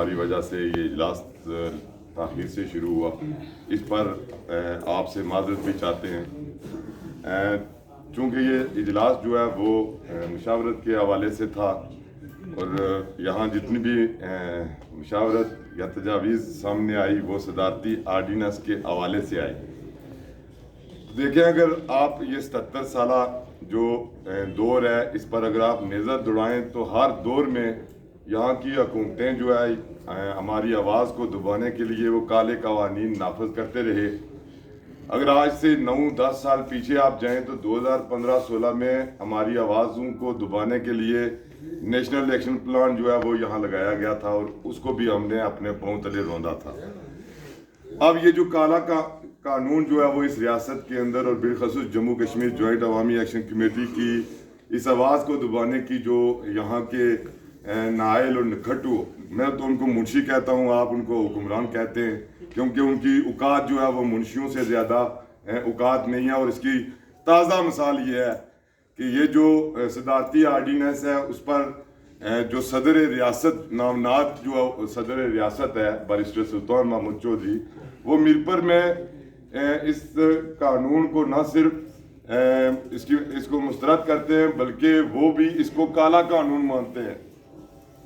हमारी वजह से ये इजलास ताख़ीर से शुरू हुआ, इस पर आपसे माज़रत भी चाहते हैं। चूँकि ये इजलास जो है वो मुशावरत के हवाले से था और यहाँ जितनी भी मुशावरत या तजावीज़ सामने आई वो सदारती आर्डीनेंस के हवाले से आई। देखें, अगर आप ये 77 साला जो दौर है इस पर अगर आप नज़र दौड़ाएँ तो हर दौर में यहाँ की हुकूमतें जो है हमारी आवाज़ को दबाने के लिए वो काले कवानीन नाफज करते रहे। अगर आज से 9-10 साल पीछे आप जाएं तो 2015-16 में हमारी आवाज़ों को दबाने के लिए नेशनल एक्शन प्लान जो है वो यहाँ लगाया गया था और उसको भी हमने अपने पाँव तले रौंदा था। अब ये जो कानून जो है वो इस रियासत के अंदर और बिलखसूस जम्मू कश्मीर जॉइंट अवामी एक्शन कमेटी की इस आवाज़ को दबाने की जो यहाँ के नाइल और निखटू, मैं तो उनको मुंशी कहता हूँ, आप उनको हुक्मरान कहते हैं, क्योंकि उनकी औकात जो है वो मुंशियों से ज़्यादा औकात नहीं है। और इसकी ताज़ा मिसाल ये है कि ये जो सदारती आर्डीनेंस है उस पर जो सदर रियासत नामनाद जो सदर रियासत है बैरिस्टर सुल्तान महमूद चौधरी, वो मीरपुर में इस कानून को न सिर्फ इसको मुस्तरद करते हैं बल्कि वो भी इसको काला कानून मानते हैं।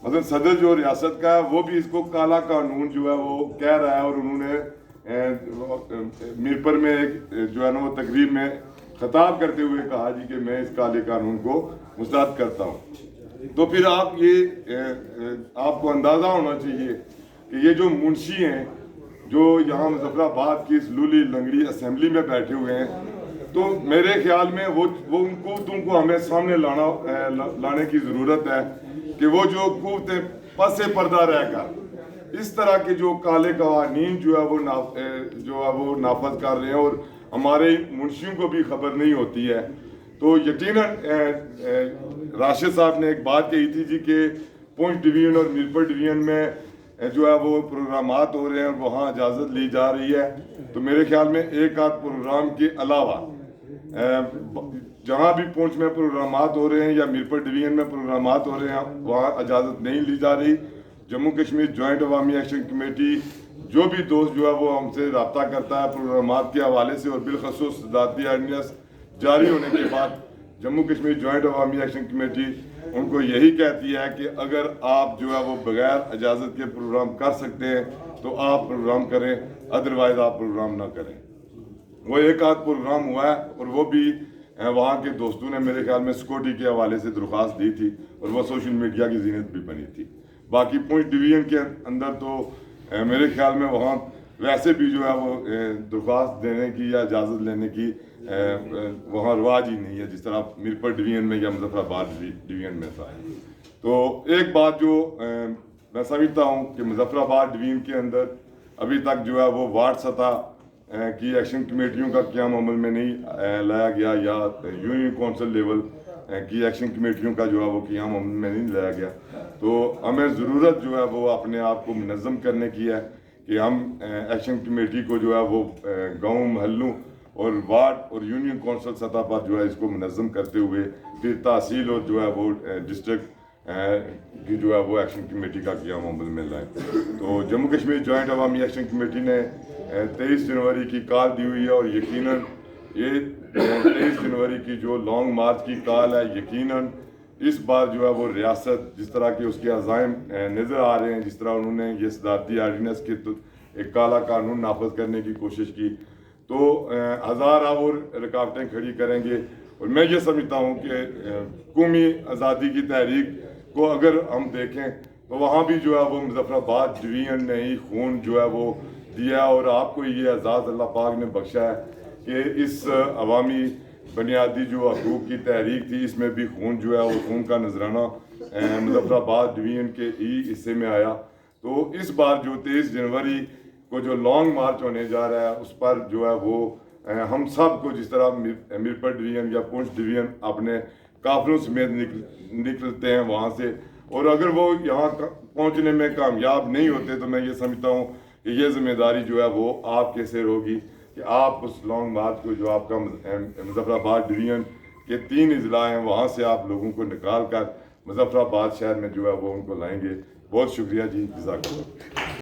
मतलब सदर जो रियासत का है वो भी इसको काला कानून जो है वो कह रहा है और उन्होंने मीरपुर में एक जो है ना वो तकरीब में खिताब करते हुए कहा जी कि मैं इस काले कानून को मुस्तरद करता हूँ। तो फिर आप ये आपको अंदाज़ा होना चाहिए कि ये जो मुंशी हैं जो यहाँ मुजफ्फराबाद की इस लूली लंगड़ी असेंबली में बैठे हुए हैं, तो मेरे ख्याल में वो तुमको हमें सामने लाने की ज़रूरत है कि वो जो कुव्वते पसे पर्दा रहकर इस तरह के जो काले कवानीन जो है वो नाफज कर रहे हैं और हमारे मुंशियों को भी खबर नहीं होती है। तो यकीनन राशिद साहब ने एक बात कही थी जी कि पुंछ डिवीजन और मीरपुर डिवीजन में जो है वो प्रोग्रामात हो रहे हैं और वहाँ इजाज़त ली जा रही है। तो मेरे ख्याल में एक आध प्रोग्राम के अलावा जहाँ भी पुंछ में प्रोग्रामात हो रहे हैं या मीरपुर डिवीजन में प्रोग्रामात हो रहे हैं वहाँ इजाज़त नहीं ली जा रही। जम्मू कश्मीर जॉइंट अवामी एक्शन कमेटी जो भी दोस्त जो है वो हमसे रब्ता करता है प्रोग्रामात के हवाले से और बिलखसूस सदारती आर्डीनेंस जारी होने के बाद जम्मू कश्मीर जॉइंट अवामी एक्शन कमेटी उनको यही कहती है कि अगर आप जो है वो बगैर इजाज़त के प्रोग्राम कर सकते हैं तो आप प्रोग्राम करें, अदरवाइज़ आप प्रोग्राम ना करें। वो एक आध प्रोग्राम हुआ है और वो भी वहाँ के दोस्तों ने मेरे ख्याल में सिक्योरिटी के हवाले से दरख्वास्त दी थी और वो सोशल मीडिया की ज़ीनत भी बनी थी। बाकी पुंछ डिवीजन के अंदर तो मेरे ख्याल में वहाँ वैसे भी जो है वो दरख्वास्त देने की या इजाज़त लेने की वहाँ रिवाज ही नहीं है जिस तरह मीरपुर डिवीजन में या मुजफ्फराबाद डिवीजन में था। तो एक बात जो मैं समझता हूँ कि मुजफ्फराबाद डिवीजन के अंदर अभी तक जो है वो वार्ड सतह की एक्शन कमेटियों का क़याम अमल में नहीं लाया गया या यूनियन कौंसिल लेवल की एक्शन कमेटियों का जो है वो क़याम अमल में नहीं लाया गया। तो हमें ज़रूरत जो है वो अपने आप को मुनज़्ज़म करने की है कि हम एक्शन कमेटी को जो है वो गाँव महलों और वार्ड और यूनियन कौंसिल सतह पर जो है इसको मुनज़्ज़म करते हुए फिर तहसील और जो है वो डिस्ट्रिक्ट की जो है वो एक्शन कमेटी का क़याम अमल में लाएँ। तो जम्मू कश्मीर जॉइंट अवामी एक्शन कमेटी ने 23 जनवरी की कॉल दी हुई है और यकीनन ये 23 जनवरी की जो लॉन्ग मार्च की कॉल है, यकीनन इस बार जो है वो रियासत जिस तरह के उसके अज़ाइम नज़र आ रहे हैं, जिस तरह उन्होंने ये सदारती आर्डीनेंस के एक काला कानून नाफज करने की कोशिश की, तो हज़ार और रुकावटें खड़ी करेंगे। और मैं ये समझता हूँ कि कौमी आज़ादी की तहरीक को अगर हम देखें तो वहाँ भी जो है वो मुजफ्फराबाद डिवीजन ने ही खून जो है वो दिया और आपको ये एजाज़ अल्लाह पाक ने बख्शा है कि इस अवामी बुनियादी जो हकूक़ की तहरीक थी इसमें भी खून जो है वो खून का नजराना मुजफ्फराबाद डिवीजन के ही हिस्से में आया। तो इस बार जो 23 जनवरी को जो लॉन्ग मार्च होने जा रहा है उस पर जो है वो हम सब को जिस तरह मीरपुर डिवीजन या पुंछ डिवीजन अपने काफिलों समेत निकलते हैं वहाँ से, और अगर वो यहाँ पहुँचने में कामयाब नहीं होते तो मैं ये समझता हूँ कि ये जिम्मेदारी जो है वो आपके सिर होगी कि आप उस लॉन्ग मार्च को जो आपका मुजफ्फराबाद डिवीजन के 3 अजला हैं वहाँ से आप लोगों को निकाल कर मुजफ्फराबाद शहर में जो है वो उनको लाएंगे। بہت شکریہ جی، جزاک اللہ۔